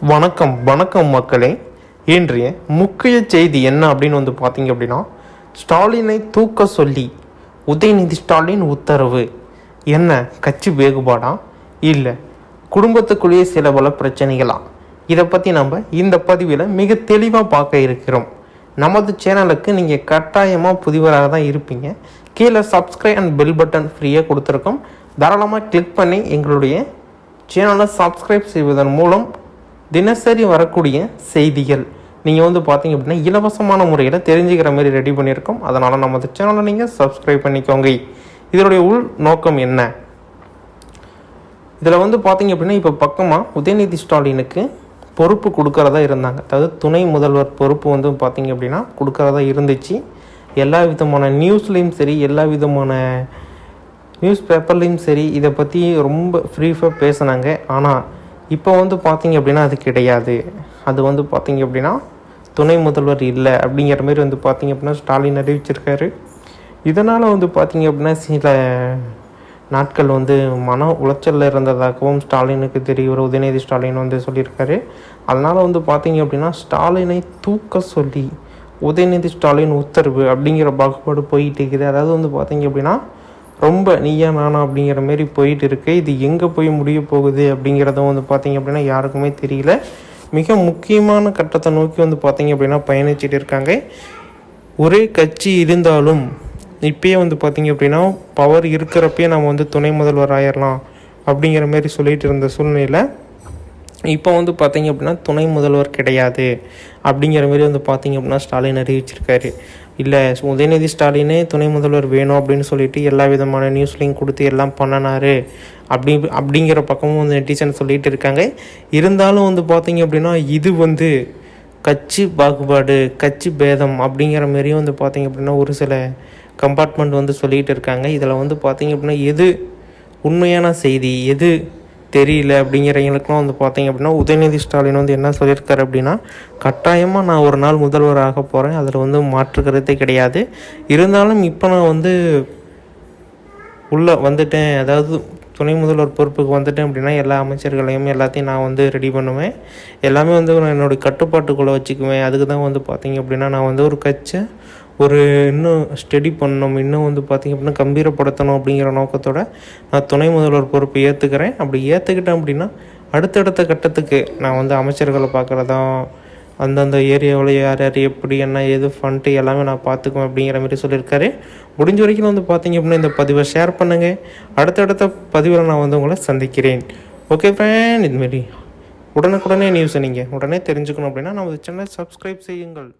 வணக்கம் வணக்கம் மக்களே. இன்றைய முக்கிய செய்தி என்ன அப்படின்னு பார்த்தீங்க அப்படின்னா, ஸ்டாலினை தூக்க சொல்லி உதயநிதி ஸ்டாலின் உத்தரவு. என்ன கட்சி வேறுபாடா இல்லை குடும்பத்துக்குள்ளேயே சில பல பிரச்சனைகளா? இதை பற்றி நம்ம இந்த பதிவில் மிக தெளிவாக பார்க்க இருக்கிறோம். நமது சேனலுக்கு நீங்கள் கட்டாயமாக புதிவராக தான் இருப்பீங்க. கீழே சப்ஸ்கிரைப் அண்ட் பெல் பட்டன் ஃப்ரீயாக கொடுத்துருக்கோம். தாராளமாக கிளிக் பண்ணி எங்களுடைய சேனலை சப்ஸ்கிரைப் செய்வதன் மூலம் தினசரி வரக்கூடிய செய்திகள் நீங்கள் பார்த்தீங்க அப்படின்னா இலவசமான முறையில் தெரிஞ்சுக்கிற மாதிரி ரெடி பண்ணியிருக்கோம். அதனால் நமது சேனலை நீங்கள் சப்ஸ்கிரைப் பண்ணிக்கோங்க. இதனுடைய உள் நோக்கம் என்ன? இதில் பார்த்தீங்க அப்படின்னா இப்போ பக்கமாக உதயநிதி ஸ்டாலினுக்கு பொறுப்பு கொடுக்கறதா இருந்தாங்க. அதாவது துணை முதல்வர் பொறுப்பு பார்த்தீங்க அப்படின்னா கொடுக்கறதா இருந்துச்சு. எல்லா விதமான நியூஸ்லேயும் சரி, எல்லா விதமான நியூஸ் பேப்பர்லேயும் சரி இதை பற்றி ரொம்ப ஃப்ரீஃபாக பேசினாங்க. ஆனால் இப்போ பார்த்தீங்க அப்படின்னா அது கிடையாது. அது பார்த்தீங்க அப்படின்னா துணை முதல்வர் இல்லை அப்படிங்கிற மாதிரி பார்த்தீங்க அப்படின்னா ஸ்டாலின் அறிவிச்சிருக்காரு. இதனால் பார்த்தீங்க அப்படின்னா சில நாட்கள் மன உளைச்சலில் இருந்ததாகவும் ஸ்டாலினுக்கு தெரியும். உதயநிதி ஸ்டாலின் சொல்லியிருக்காரு. அதனால் பார்த்தீங்க அப்படின்னா ஸ்டாலினை தூக்க சொல்லி உதயநிதி ஸ்டாலின் உத்தரவு அப்படிங்கிற பாகுபாடு போயிட்டு இருக்குது. அதாவது பார்த்தீங்க அப்படின்னா ரொம்ப நீயா நானா அப்படிங்கிற மாரி போயிட்டு இருக்கு. இது எங்கே போய் முடிய போகுது அப்படிங்கிறதும் பார்த்தீங்க அப்படின்னா யாருக்குமே தெரியல. மிக முக்கியமான கட்டத்தை நோக்கி பார்த்தீங்க அப்படின்னா பயணிச்சுட்டு இருக்காங்க. ஒரே கட்சி இருந்தாலும் இப்பயே பார்த்தீங்க அப்படின்னா பவர் இருக்கிறப்பயே நம்ம துணை முதல்வர் ஆயிடலாம் அப்படிங்கிற மாரி சொல்லிட்டு இருந்த சூழ்நிலையில் இப்போ பார்த்தீங்க அப்படின்னா துணை முதல்வர் கிடையாது அப்படிங்கிற மாரி பார்த்தீங்க அப்படின்னா ஸ்டாலின் அறிவிச்சிருக்காரு. இல்லை உதயநிதி ஸ்டாலினே துணை முதல்வர் வேணும் அப்படின்னு சொல்லிட்டு எல்லா விதமான நியூஸ்லையும் கொடுத்து எல்லாம் பண்ணினார் அப்படிங்கிற பக்கமும் நெட்டிசன் சொல்லிட்டு இருக்காங்க. இருந்தாலும் பார்த்தீங்க அப்படின்னா இது கட்சி பாகுபாடு, கட்சி பேதம் அப்படிங்கிற மாரியும் பார்த்தீங்க அப்படின்னா ஒரு சில கம்பார்ட்மெண்ட் சொல்லிகிட்டு இருக்காங்க. இதில் பார்த்தீங்க அப்படின்னா எது உண்மையான செய்தி, எது தெரியல அப்படிங்கிறவங்களுக்குலாம் பார்த்தீங்க அப்படின்னா உதயநிதி ஸ்டாலின் என்ன சொல்லியிருக்காரு அப்படின்னா, கட்டாயமாக நான் ஒரு நாள் முதல்வராக போகிறேன், அதில் மாற்றுக்கிறதே கிடையாது. இருந்தாலும் இப்போ நான் உள்ளே வந்துட்டேன், அதாவது துணை முதல்வர் பொறுப்புக்கு வந்துட்டேன் அப்படின்னா எல்லா அமைச்சர்களையும் எல்லாத்தையும் நான் ரெடி பண்ணுவேன். எல்லாமே நான் என்னுடைய கட்டுப்பாட்டுக்குள்ளே வச்சுக்குவேன். அதுக்கு தான் பார்த்தீங்க அப்படின்னா நான் ஒரு கட்சி இன்னும் ஸ்டடி பண்ணணும், இன்னும் பார்த்தீங்க அப்படின்னா கம்பீரப்படுத்தணும் அப்படிங்கிற நோக்கத்தோடு நான் துணை முதல்வர் பொறுப்பை ஏற்றுக்கிறேன். அப்படி ஏற்றுக்கிட்டேன் அப்படின்னா அடுத்தடுத்த கட்டத்துக்கு நான் அமைச்சர்களை பார்க்குறதும், அந்தந்த ஏரியாவில் யார் யார் எப்படி என்ன ஏது ஃபண்ட்டு எல்லாமே நான் பார்த்துக்குவேன் அப்படிங்கிற மாதிரி சொல்லியிருக்காரு. முடிஞ்ச வரைக்கும் பார்த்தீங்க அப்படின்னா இந்த பதிவை ஷேர் பண்ணுங்கள். அடுத்தடுத்த பதிவில் நான் உங்களை சந்திக்கிறேன். ஓகே ஃப்ரெண்ட், இதுமாரி உடனுக்குடனே நியூஸை நீங்கள் உடனே தெரிஞ்சுக்கணும் அப்படின்னா நம்ம சேனலை சப்ஸ்கிரைப் செய்யுங்கள்.